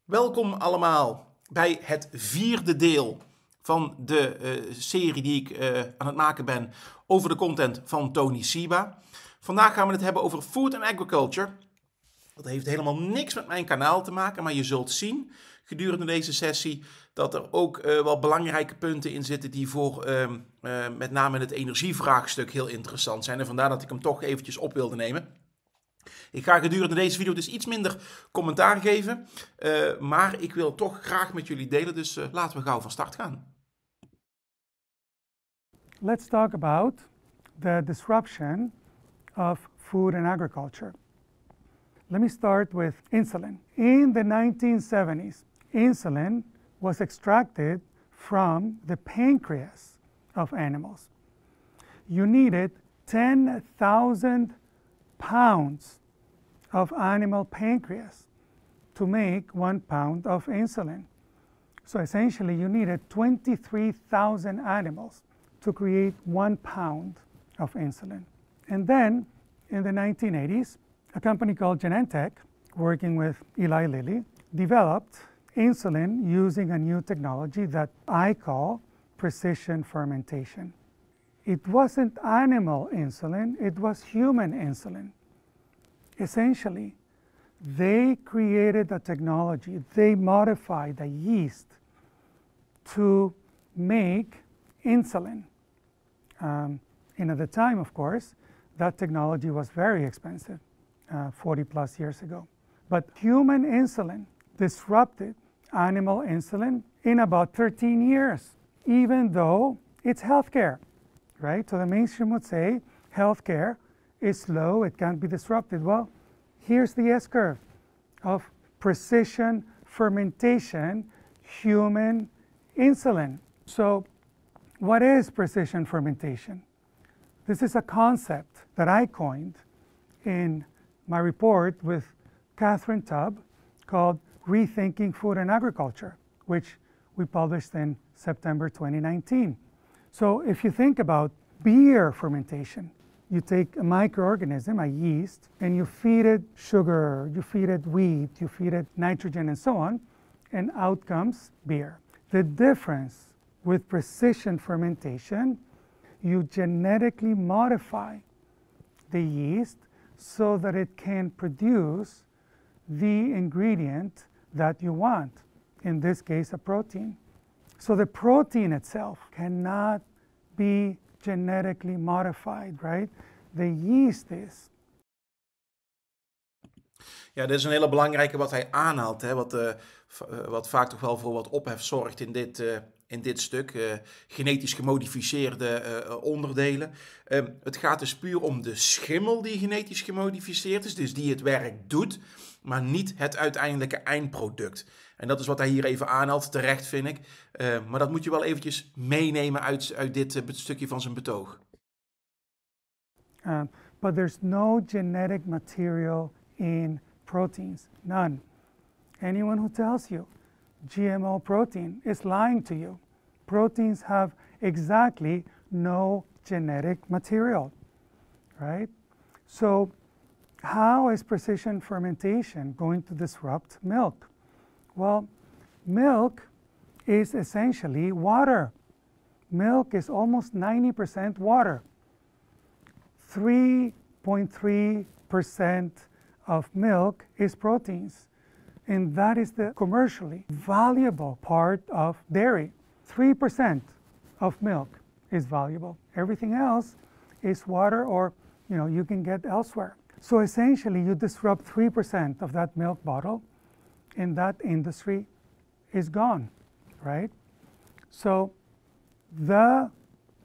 Welkom allemaal bij het vierde deel van de serie die ik aan het maken ben over de content van Tony Seba. Vandaag gaan we het hebben over Food and Agriculture. Dat heeft helemaal niks met mijn kanaal te maken, maar je zult zien gedurende deze sessie dat er ook wel belangrijke punten in zitten die voor met name het energievraagstuk heel interessant zijn. En vandaar dat ik hem toch eventjes op wilde nemen. Ik ga gedurende deze video dus iets minder commentaar geven, maar ik wil toch graag met jullie delen, dus laten we gauw van start gaan. Let's talk about the disruption of food and agriculture. Let me start with insulin. In the 1970s, insulin was extracted from the pancreas of animals. You needed 10,000 pounds of animal pancreas to make 1 pound of insulin. So essentially you needed 23,000 animals to create 1 pound of insulin. And then in the 1980s, a company called Genentech, working with Eli Lilly, developed insulin using a new technology that I call precision fermentation. It wasn't animal insulin, it was human insulin. Essentially, they created a technology, they modified the yeast to make insulin. And at the time, of course, that technology was very expensive, 40 plus years ago. But human insulin disrupted animal insulin in about 13 years, even though it's healthcare, right? So the mainstream would say healthcare is slow, it can't be disrupted. Well, here's the S-curve of precision fermentation, human insulin. So what is precision fermentation? This is a concept that I coined in my report with Catherine Tubb called Rethinking Food and Agriculture, which we published in September 2019. So if you think about beer fermentation, you take a microorganism, a yeast, and you feed it sugar, you feed it wheat, you feed it nitrogen, and so on, and out comes beer. The difference with precision fermentation, you genetically modify the yeast so that it can produce the ingredient that you want, in this case a protein. So the protein itself cannot be genetically modified, right? The yeast is. Ja, dit is een hele belangrijke wat hij aanhaalt, hè, wat vaak toch wel voor wat ophef zorgt in dit stuk. Genetisch gemodificeerde onderdelen. Het gaat dus puur om de schimmel die genetisch gemodificeerd is, dus die het werk doet, maar niet het uiteindelijke eindproduct. En dat is wat hij hier even aanhaalt, terecht vind ik. Maar dat moet je wel eventjes meenemen uit dit stukje van zijn betoog. But there's no genetic material in proteins, none. Anyone who tells you GMO protein is lying to you. Proteins have exactly no genetic material, right? So how is precision fermentation going to disrupt milk? Well, milk is essentially water. Milk is almost 90% water. 3.3% of milk is proteins. And that is the commercially valuable part of dairy. 3% of milk is valuable. Everything else is water, or you can get elsewhere. So essentially you disrupt 3% of that milk bottle and that industry is gone, right? So the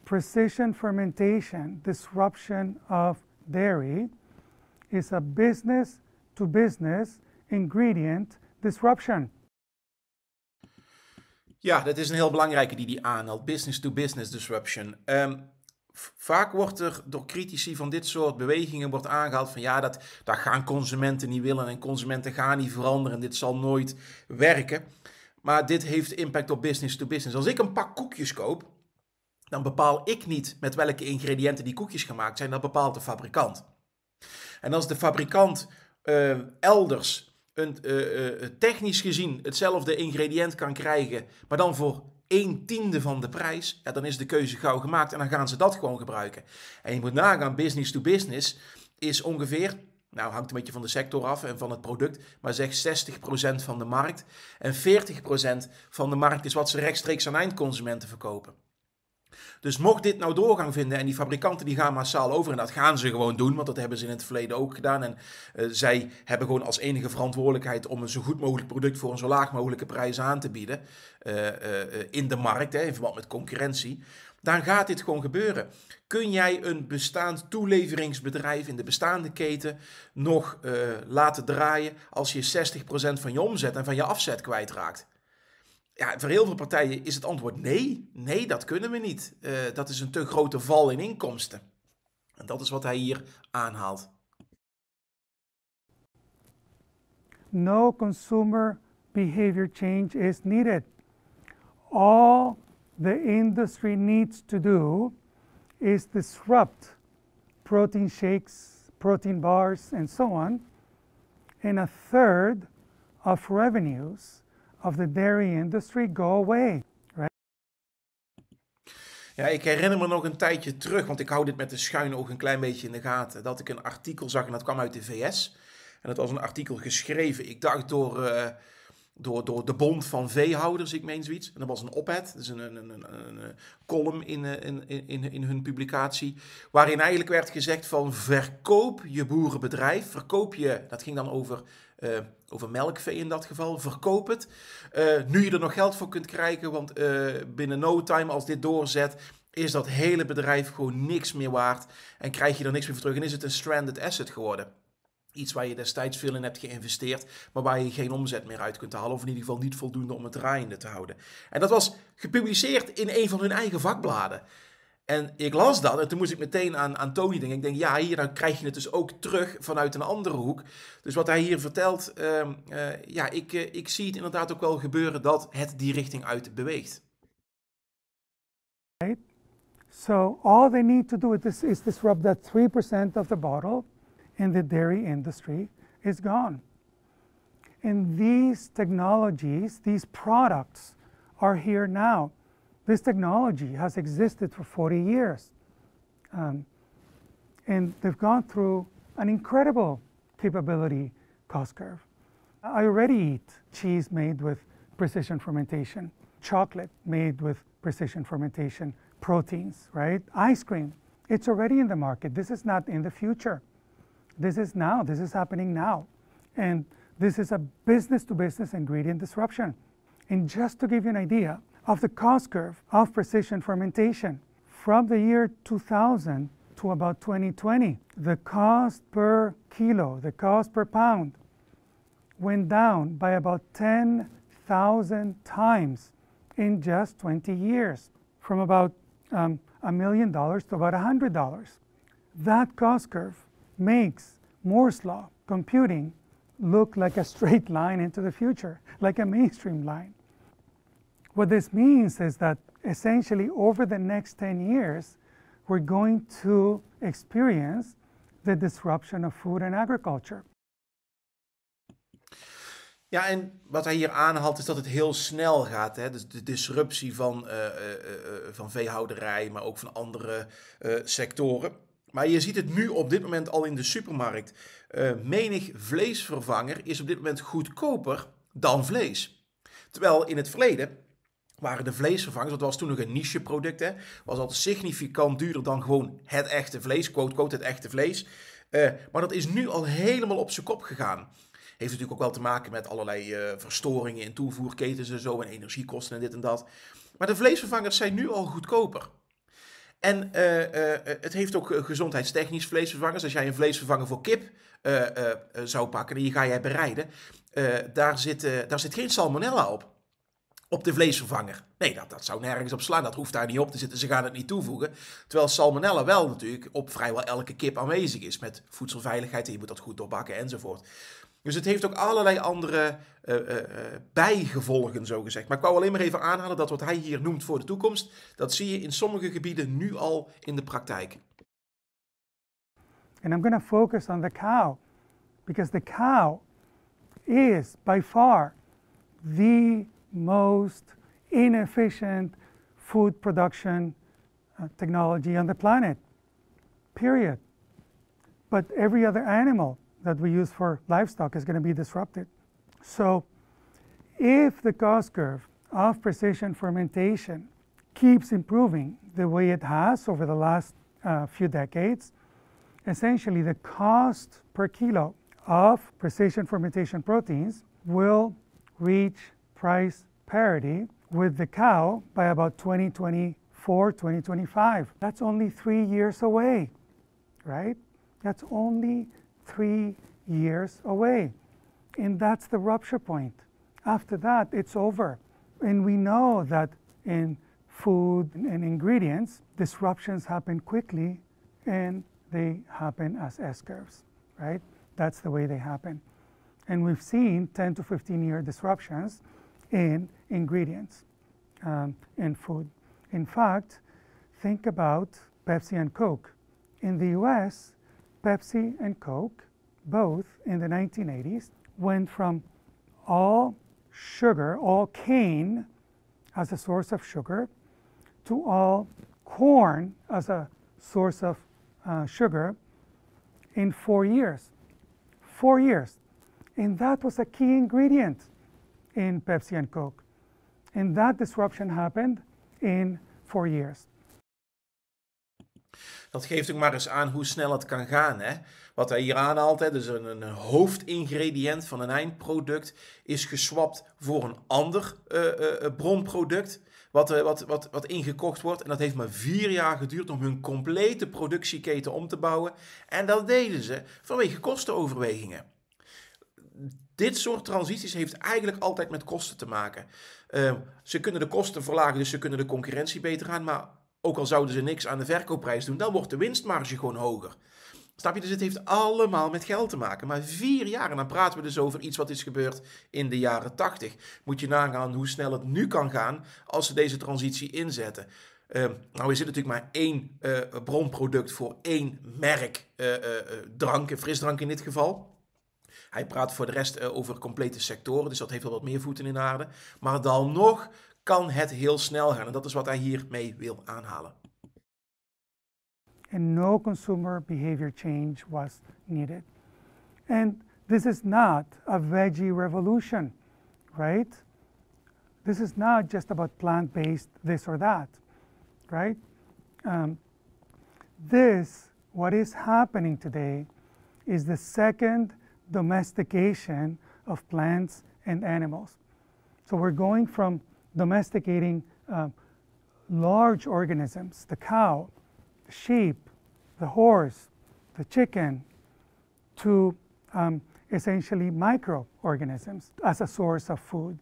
precision fermentation disruption of dairy is a business-to-business ingredient disruption. Ja, dat is een heel belangrijke die aanhaalt. Business-to-business disruption. Vaak wordt er door critici van dit soort bewegingen wordt aangehaald van ja, dat gaan consumenten niet willen en consumenten gaan niet veranderen. Dit zal nooit werken. Maar dit heeft impact op business-to-business. Als ik een pak koekjes koop, dan bepaal ik niet met welke ingrediënten die koekjes gemaakt zijn. Dat bepaalt de fabrikant. En als de fabrikant elders technisch gezien hetzelfde ingrediënt kan krijgen, maar dan voor 1/10 van de prijs, ja, dan is de keuze gauw gemaakt en dan gaan ze dat gewoon gebruiken. En je moet nagaan, business to business is ongeveer, nou hangt een beetje van de sector af en van het product, maar zeg 60% van de markt. En 40% van de markt is wat ze rechtstreeks aan eindconsumenten verkopen. Dus mocht dit nou doorgang vinden en die fabrikanten die gaan massaal over, en dat gaan ze gewoon doen, want dat hebben ze in het verleden ook gedaan. En zij hebben gewoon als enige verantwoordelijkheid om een zo goed mogelijk product voor een zo laag mogelijke prijs aan te bieden in de markt, in verband met concurrentie. Dan gaat dit gewoon gebeuren. Kun jij een bestaand toeleveringsbedrijf in de bestaande keten nog laten draaien als je 60% van je omzet en van je afzet kwijtraakt? Ja, voor heel veel partijen is het antwoord nee. Nee, dat kunnen we niet. Dat is een te grote val in inkomsten. En dat is wat hij hier aanhaalt. No consumer behavior change is needed. All the industry needs to do is disrupt protein shakes, protein bars, and so on, and a third of revenues of the dairy industry go away. Right? Ja, ik herinner me nog een tijdje terug, want ik hou dit met de schuine oog een klein beetje in de gaten, dat ik een artikel zag en dat kwam uit de VS. En dat was een artikel geschreven, ik dacht door de Bond van Veehouders, ik meen zoiets. En dat was een op-ed, dus een column in hun publicatie, waarin eigenlijk werd gezegd van verkoop je boerenbedrijf, verkoop je, dat ging dan over melkvee in dat geval, verkoop het. Nu je er nog geld voor kunt krijgen, want binnen no time als dit doorzet, is dat hele bedrijf gewoon niks meer waard en krijg je er niks meer voor terug en is het een stranded asset geworden. Iets waar je destijds veel in hebt geïnvesteerd, maar waar je geen omzet meer uit kunt halen. Of in ieder geval niet voldoende om het draaiende te houden. En dat was gepubliceerd in een van hun eigen vakbladen. En ik las dat en toen moest ik meteen aan Tony denken. Ik denk, ja, hier dan krijg je het dus ook terug vanuit een andere hoek. Dus wat hij hier vertelt, ik zie het inderdaad ook wel gebeuren dat het die richting uit beweegt. Right? So all they need to do is disrupt that 3% of the bottle in the dairy industry is gone. And these technologies, these products are here now. This technology has existed for 40 years. And they've gone through an incredible capability cost curve. I already eat cheese made with precision fermentation, chocolate made with precision fermentation, proteins, right? Ice cream, it's already in the market. This is not in the future. This is now, this is happening now. And this is a business-to-business ingredient disruption. And just to give you an idea of the cost curve of precision fermentation, from the year 2000 to about 2020, the cost per kilo, the cost per pound, went down by about 10,000 times in just 20 years, from about $1 million to about $100. That cost curve makes Moore's law computing look like a straight line into the future, like a mainstream line. What this means is that essentially over the next 10 years, we're going to experience the disruption of food and agriculture. Ja, en wat hij hier aanhaalt is dat het heel snel gaat. Hè? Dus de disruptie van veehouderij, maar ook van andere sectoren. Maar je ziet het nu op dit moment al in de supermarkt. Menig vleesvervanger is op dit moment goedkoper dan vlees. Terwijl in het verleden waren de vleesvervangers, dat was toen nog een nicheproduct, was altijd significant duurder dan gewoon het echte vlees, quote, het echte vlees. Maar dat is nu al helemaal op zijn kop gegaan. Heeft natuurlijk ook wel te maken met allerlei verstoringen in toevoerketens en zo en energiekosten en dit en dat. Maar de vleesvervangers zijn nu al goedkoper. En het heeft ook gezondheidstechnisch vleesvervangers. Als jij een vleesvervanger voor kip zou pakken en die ga jij bereiden, daar zit geen salmonella op de vleesvervanger. Nee, dat zou nergens op slaan. Dat hoeft daar niet op te zitten. Ze gaan het niet toevoegen. Terwijl salmonella wel natuurlijk op vrijwel elke kip aanwezig is. Met voedselveiligheid en je moet dat goed doorbakken enzovoort. Dus het heeft ook allerlei andere bijgevolgen, zogezegd. Maar ik wou alleen maar even aanhalen dat wat hij hier noemt voor de toekomst, dat zie je in sommige gebieden nu al in de praktijk. And I'm going to focus on the cow, because the cow is by far the most inefficient food production technology on the planet, period. But every other animal that we use for livestock is going to be disrupted. So if the cost curve of precision fermentation keeps improving the way it has over the last few decades, essentially the cost per kilo of precision fermentation proteins will reach price parity with the cow by about 2024, 2025. That's only 3 years away, right? That's only 3 years away. And that's the rupture point. After that, it's over. And we know that in food and ingredients, disruptions happen quickly and they happen as S-curves, right? That's the way they happen. And we've seen 10 to 15-year disruptions in ingredients in food. In fact, think about Pepsi and Coke. In the US, Pepsi and Coke, both in the 1980s, went from all sugar, all cane as a source of sugar, to all corn as a source of sugar in 4 years. 4 years. And that was a key ingredient in Pepsi and Coke. And that disruption happened in 4 years. Dat geeft ook maar eens aan hoe snel het kan gaan. Hè? Wat hij hier aanhaalt, hè, dus een hoofdingrediënt van een eindproduct is geswapt voor een ander bronproduct wat ingekocht wordt. En dat heeft maar 4 jaar geduurd om hun complete productieketen om te bouwen. En dat deden ze vanwege kostenoverwegingen. Dit soort transities heeft eigenlijk altijd met kosten te maken. Ze kunnen de kosten verlagen, dus ze kunnen de concurrentie beter aan, maar ook al zouden ze niks aan de verkoopprijs doen, dan wordt de winstmarge gewoon hoger. Snap je? Dus het heeft allemaal met geld te maken. Maar 4 jaar, en dan praten we dus over iets wat is gebeurd in de jaren 80. Moet je nagaan hoe snel het nu kan gaan als ze deze transitie inzetten. Nou is het natuurlijk maar 1 bronproduct voor 1 merk drank, frisdrank in dit geval. Hij praat voor de rest over complete sectoren, dus dat heeft wel wat meer voeten in de aarde. Maar dan nog kan het heel snel gaan. En dat is wat hij hiermee wil aanhalen. And no consumer behavior change was needed. And this is not a veggie revolution, right? This is not just about plant-based this or that, right? What is happening today is the second domestication of plants and animals. So we're going from domesticating large organisms, the cow, the sheep, the horse, the chicken, to essentially microorganisms as a source of food.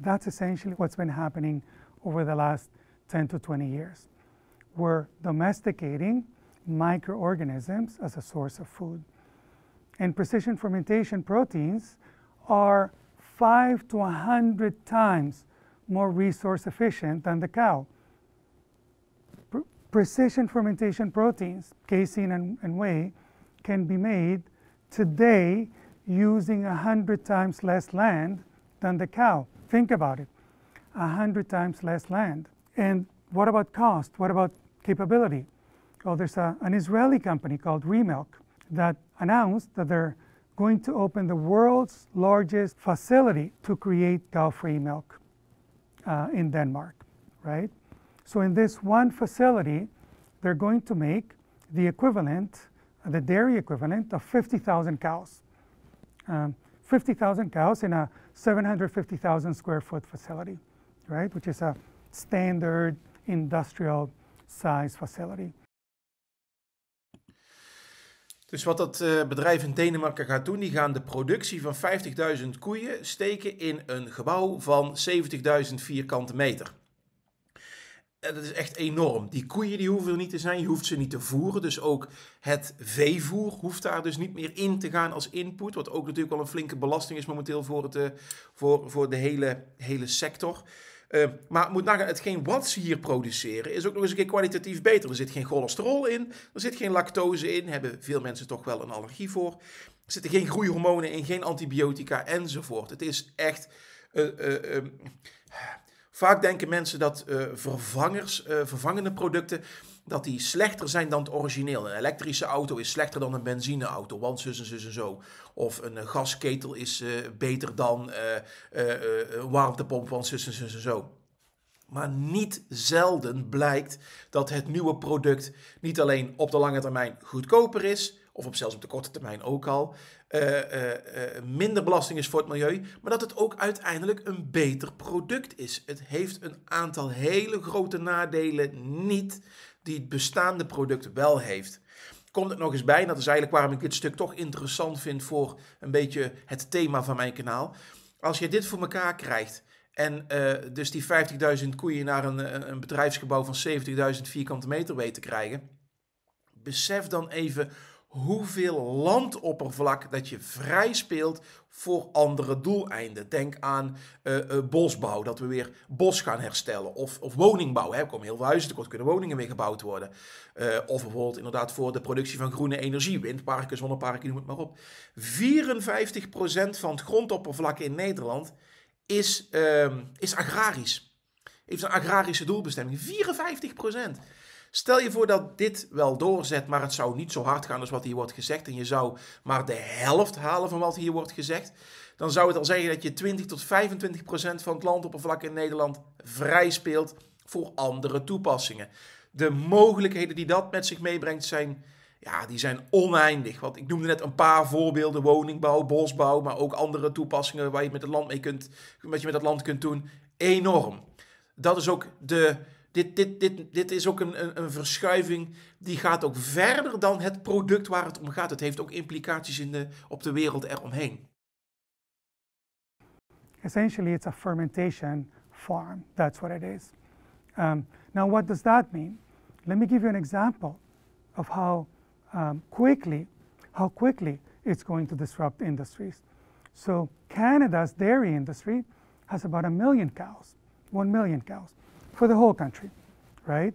That's essentially what's been happening over the last 10 to 20 years. We're domesticating microorganisms as a source of food. And precision fermentation proteins are 5 to 100 times more resource efficient than the cow. Precision fermentation proteins, casein and whey, can be made today using 100 times less land than the cow. Think about it, 100 times less land. And what about cost? What about capability? Well, there's an Israeli company called Remilk that announced that they're going to open the world's largest facility to create cow-free milk in Denmark, right? So in this one facility, they're going to make the equivalent, the dairy equivalent of 50,000 cows. 50,000 cows in a 750,000 square foot facility, right? Which is a standard industrial size facility. Dus wat dat bedrijf in Denemarken gaat doen, die gaan de productie van 50.000 koeien steken in een gebouw van 70.000 vierkante meter. Dat is echt enorm. Die koeien die hoeven er niet te zijn, je hoeft ze niet te voeren. Dus ook het veevoer hoeft daar dus niet meer in te gaan als input. Wat ook natuurlijk wel een flinke belasting is momenteel voor de hele sector. Maar moet nagaan, hetgeen wat ze hier produceren is ook nog eens een keer kwalitatief beter. Er zit geen cholesterol in, er zit geen lactose in, hebben veel mensen toch wel een allergie voor. Er zitten geen groeihormonen in, geen antibiotica enzovoort. Het is echt... vaak denken mensen dat vervangende producten, dat die slechter zijn dan het origineel. Een elektrische auto is slechter dan een benzineauto, want zus en zo. Of een gasketel is beter dan een warmtepomp, want zus en zo. Maar niet zelden blijkt dat het nieuwe product niet alleen op de lange termijn goedkoper is, of zelfs op de korte termijn ook al, minder belasting is voor het milieu, maar dat het ook uiteindelijk een beter product is. Het heeft een aantal hele grote nadelen niet die het bestaande product wel heeft. Komt het nog eens bij, en dat is eigenlijk waarom ik dit stuk toch interessant vind voor een beetje het thema van mijn kanaal. Als je dit voor elkaar krijgt en dus die 50.000 koeien naar een bedrijfsgebouw van 70.000 vierkante meter weet te krijgen, besef dan even hoeveel landoppervlak dat je vrij speelt voor andere doeleinden. Denk aan bosbouw, dat we weer bos gaan herstellen. Of woningbouw. Hè. Er komen heel veel huizen tekort, kunnen woningen weer gebouwd worden. Of bijvoorbeeld inderdaad voor de productie van groene energie. Windparken, zonneparken, noem het maar op. 54% van het grondoppervlak in Nederland is agrarisch. Heeft een agrarische doelbestemming. 54%. Stel je voor dat dit wel doorzet, maar het zou niet zo hard gaan als wat hier wordt gezegd. En je zou maar de helft halen van wat hier wordt gezegd. Dan zou het al zeggen dat je 20 tot 25% van het landoppervlak in Nederland vrij speelt voor andere toepassingen. De mogelijkheden die dat met zich meebrengt zijn, ja, die zijn oneindig. Want ik noemde net een paar voorbeelden: woningbouw, bosbouw, maar ook andere toepassingen waar je met het land mee kunt, wat je met het land kunt doen. Enorm. Dat is ook Dit is ook een verschuiving die gaat ook verder dan het product waar het om gaat. Het heeft ook implicaties op de wereld eromheen. Essentially, it's a fermentation farm. That's what it is. Now, what does that mean? Let me give you an example of how quickly it's going to disrupt industries. So, Canada's dairy industry has about 1 million cows, 1 million cows. For the whole country, right?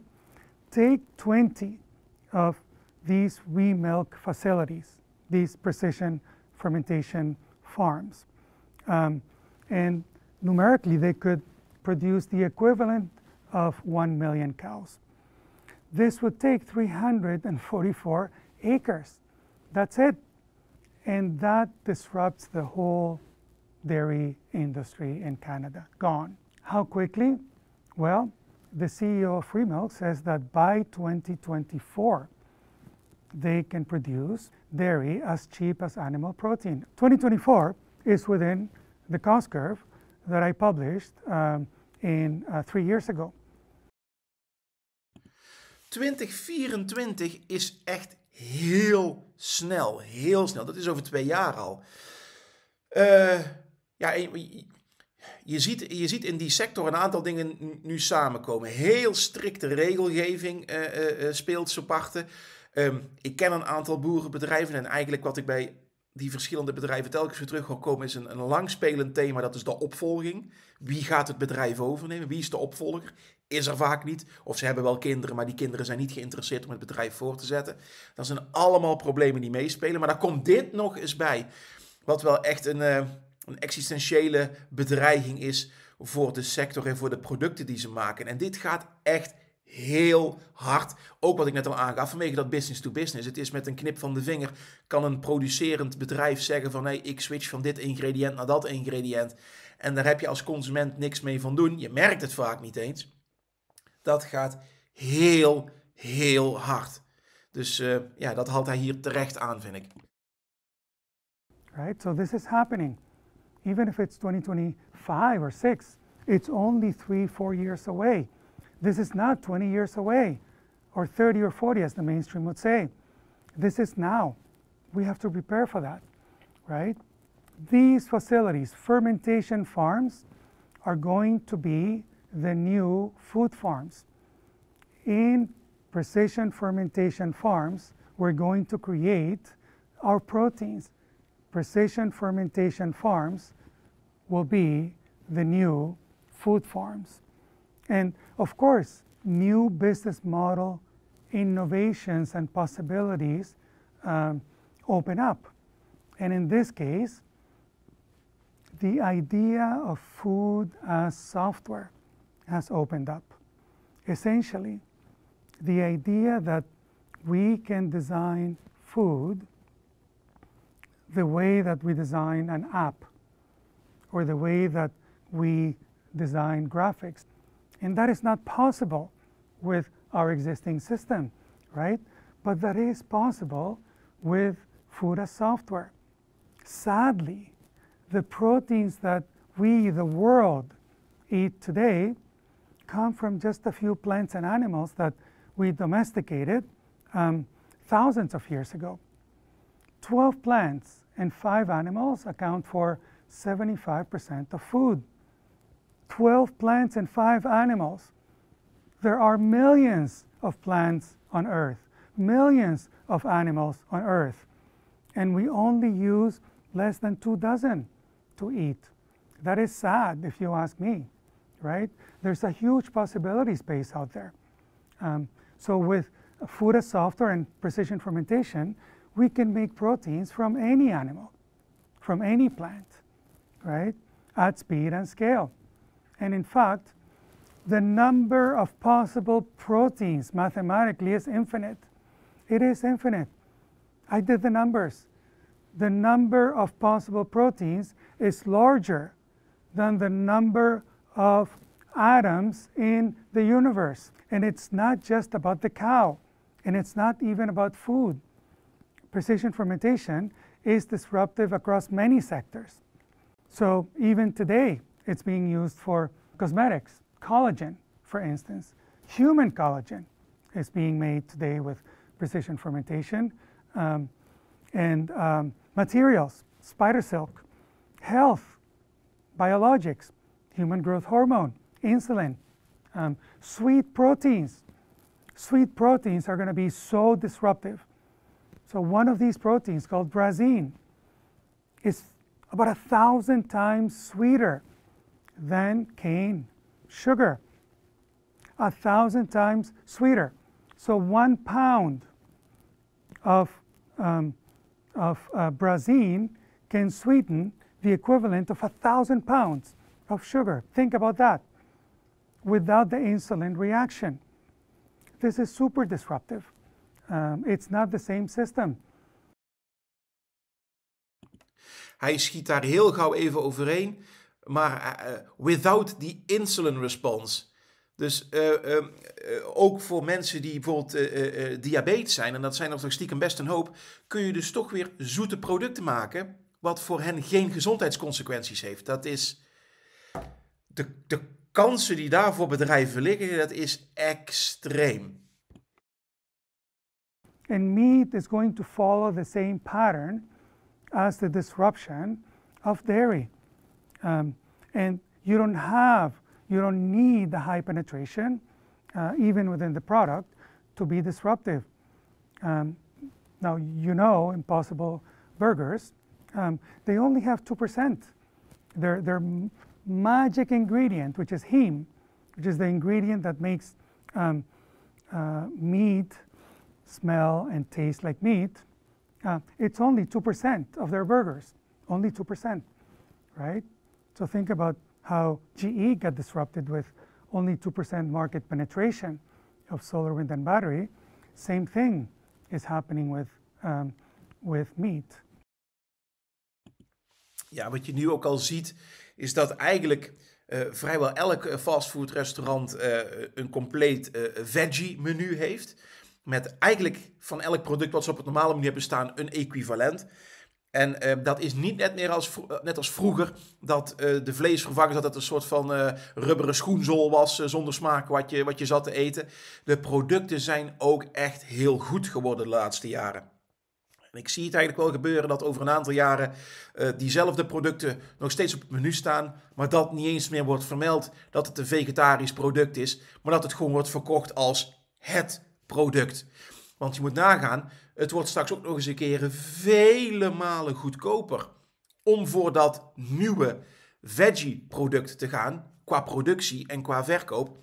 Take 20 of these wee milk facilities, these precision fermentation farms, and numerically they could produce the equivalent of 1 million cows. This would take 344 acres. That's it. And that disrupts the whole dairy industry in Canada. Gone. How quickly? Well, the CEO of Free Milk says that by 2024, they can produce dairy as cheap as animal protein. 2024 is within the cost curve that I published 3 years ago. 2024 is echt heel snel, heel snel. Dat is over 2 jaar al. Je ziet in die sector een aantal dingen nu samenkomen. Heel strikte regelgeving speelt ze parten. Ik ken een aantal boerenbedrijven en eigenlijk wat ik bij die verschillende bedrijven telkens weer terug hoor komen is een langspelend thema. Dat is de opvolging. Wie gaat het bedrijf overnemen? Wie is de opvolger? Is er vaak niet. Of ze hebben wel kinderen, maar die kinderen zijn niet geïnteresseerd om het bedrijf voor te zetten. Dat zijn allemaal problemen die meespelen. Maar daar komt dit nog eens bij. Wat wel echt een existentiële bedreiging is voor de sector en voor de producten die ze maken. En dit gaat echt heel hard. Ook wat ik net al aangaf, vanwege dat business to business. Het is met een knip van de vinger, kan een producerend bedrijf zeggen van hey, ik switch van dit ingrediënt naar dat ingrediënt. En daar heb je als consument niks mee van doen. Je merkt het vaak niet eens. Dat gaat heel, heel hard. Dus dat haalt hij hier terecht aan, vind ik. Right, so this is happening. Even if it's 2025 or 6, it's only 3-4 years away. This is not 20 years away, or 30 or 40 as the mainstream would say. This is now. We have to prepare for that, right? These facilities, fermentation farms, are going to be the new food farms. In precision fermentation farms, we're going to create our proteins. Precision fermentation farms will be the new food farms. And of course, new business model innovations and possibilities open up. And in this case, the idea of food as software has opened up. Essentially, the idea that we can design food the way that we design an app, or the way that we design graphics. And that is not possible with our existing system, right? But that is possible with food as software. Sadly, the proteins that we, the world, eat today come from just a few plants and animals that we domesticated thousands of years ago. 12 plants and 5 animals account for 75% of food. 12 plants and 5 animals. There are millions of plants on Earth, millions of animals on Earth, and we only use less than 2 dozen to eat. That is sad, if you ask me, right? There's a huge possibility space out there. So with food as software and precision fermentation, we can make proteins from any animal, from any plant, right? At speed and scale. And in fact, the number of possible proteins mathematically is infinite. It is infinite. I did the numbers. The number of possible proteins is larger than the number of atoms in the universe. And it's not just about the cow, and it's not even about food. Precision fermentation is disruptive across many sectors. So even today, it's being used for cosmetics, collagen, for instance. Human collagen is being made today with precision fermentation, and materials, spider silk, health, biologics, human growth hormone, insulin, sweet proteins. Sweet proteins are going to be so disruptive. So one of these proteins, called Precisie, is about 1,000 times sweeter than cane sugar. 1,000 times sweeter. So 1 pound of Precisie can sweeten the equivalent of 1,000 pounds of sugar. Think about that. Without the insulin reaction. This is super disruptive. It's not the same system. Hij schiet daar heel gauw even overheen, maar without the insulin response. Dus ook voor mensen die bijvoorbeeld diabetes zijn, en dat zijn er toch stiekem best een hoop, kun je dus toch weer zoete producten maken, wat voor hen geen gezondheidsconsequenties heeft. Dat is de kansen die daar voor bedrijven liggen, dat is extreem. And meat is going to follow the same pattern as the disruption of dairy. And you don't need the high penetration, even within the product, to be disruptive. Now, you know, Impossible Burgers, they only have 2%. Their magic ingredient, which is heme, which is the ingredient that makes meat smell and taste like meat, it's only 2% of their burgers, only 2%, right? So think about how GE got disrupted with only 2% market penetration of solar, wind, and battery. Same thing is happening with meat. Ja, wat je nu ook al ziet, is dat eigenlijk vrijwel elk fastfoodrestaurant een compleet veggie menu heeft. Met eigenlijk van elk product wat ze op het normale menu hebben staan een equivalent. En dat is niet net als vroeger dat de vleesvervanger dat het een soort van rubberen schoenzool was zonder smaak wat je zat te eten. De producten zijn ook echt heel goed geworden de laatste jaren. En ik zie het eigenlijk wel gebeuren dat over een aantal jaren diezelfde producten nog steeds op het menu staan, maar dat niet eens meer wordt vermeld dat het een vegetarisch product is, maar dat het gewoon wordt verkocht als het product. Want je moet nagaan, het wordt straks ook nog eens een keer vele malen goedkoper om voor dat nieuwe veggie product te gaan, qua productie en qua verkoop,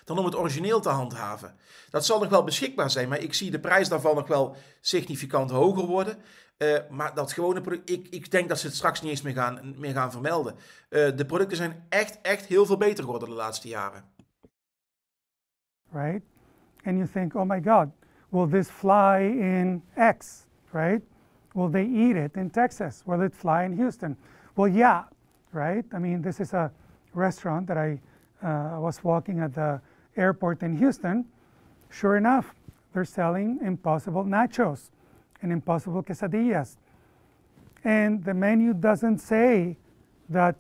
dan om het origineel te handhaven. Dat zal nog wel beschikbaar zijn, maar ik zie de prijs daarvan nog wel significant hoger worden. Maar dat gewone product, ik denk dat ze het straks niet eens meer gaan vermelden. De producten zijn echt heel veel beter geworden de laatste jaren. Right? And you think, oh my God, will this fly in X, right? Will they eat it in Texas? Will it fly in Houston? Well, yeah, right? I mean, this is a restaurant that I was walking at the airport in Houston. Sure enough, they're selling Impossible nachos and Impossible quesadillas. And the menu doesn't say that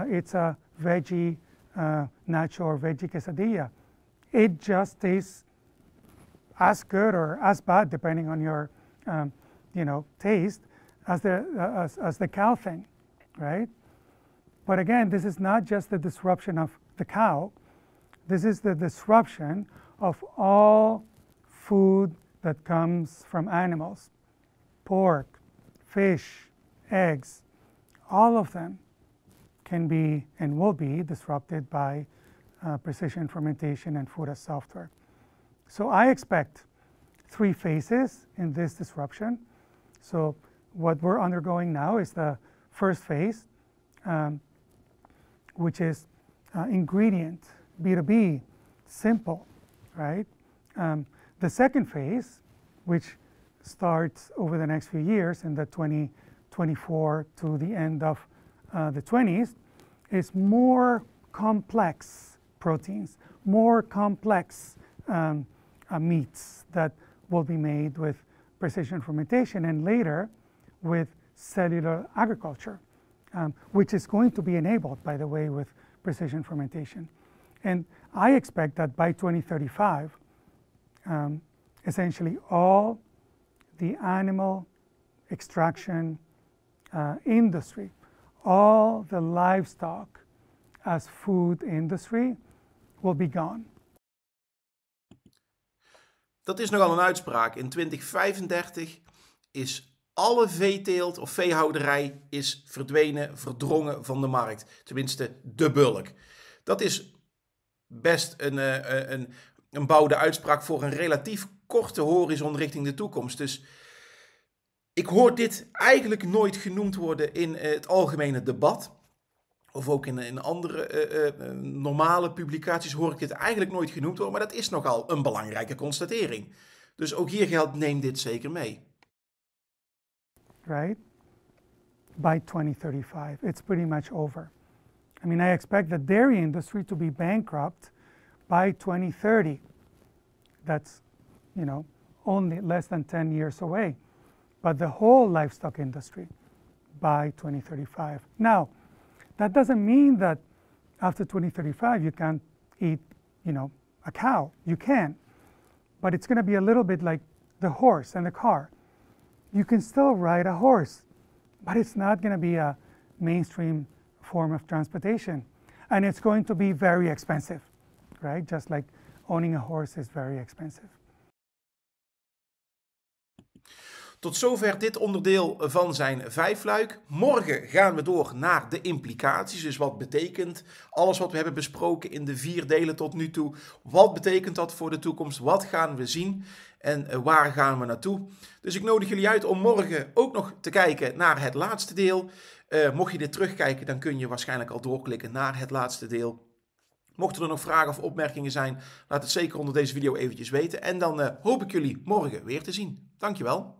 it's a veggie nacho or veggie quesadilla. It just tastes as good or as bad, depending on your taste, as the cow thing, right? But again, this is not just the disruption of the cow. This is the disruption of all food that comes from animals. Pork, fish, eggs, all of them can be and will be disrupted by precision fermentation and food as software. So I expect 3 phases in this disruption. So what we're undergoing now is the first phase, which is ingredient, B2B, simple, right? The second phase, which starts over the next few years in the 2024 to the end of the 20s, is more complex proteins, more complex meats that will be made with precision fermentation and later with cellular agriculture, which is going to be enabled, by the way, with precision fermentation. And I expect that by 2035, essentially all the animal extraction industry, all the livestock as food industry will be gone. Dat is nogal een uitspraak. In 2035 is alle veeteelt of veehouderij is verdwenen, verdrongen van de markt. Tenminste, de bulk. Dat is best een bouwde uitspraak voor een relatief korte horizon richting de toekomst. Dus ik hoor dit eigenlijk nooit genoemd worden in het algemene debat. Of ook in andere normale publicaties hoor ik dit eigenlijk nooit genoemd worden. Maar dat is nogal een belangrijke constatering. Dus ook hier geldt, neem dit zeker mee. Right? By 2035, it's pretty much over. I mean, I expect the dairy industry to be bankrupt by 2030. That's, only less than 10 years away. But the whole livestock industry by 2035. Now, that doesn't mean that after 2035 you can't eat, a cow. You can. But it's going to be a little bit like the horse and the car. You can still ride a horse, but it's not going to be a mainstream form of transportation. And it's going to be very expensive, right? Just like owning a horse is very expensive. Tot zover dit onderdeel van zijn 5-luik. Morgen gaan we door naar de implicaties. Dus wat betekent alles wat we hebben besproken in de 4 delen tot nu toe? Wat betekent dat voor de toekomst? Wat gaan we zien? En waar gaan we naartoe? Dus ik nodig jullie uit om morgen ook nog te kijken naar het laatste deel. Mocht je dit terugkijken, dan kun je waarschijnlijk al doorklikken naar het laatste deel. Mochten er nog vragen of opmerkingen zijn, laat het zeker onder deze video eventjes weten. En dan hoop ik jullie morgen weer te zien. Dankjewel.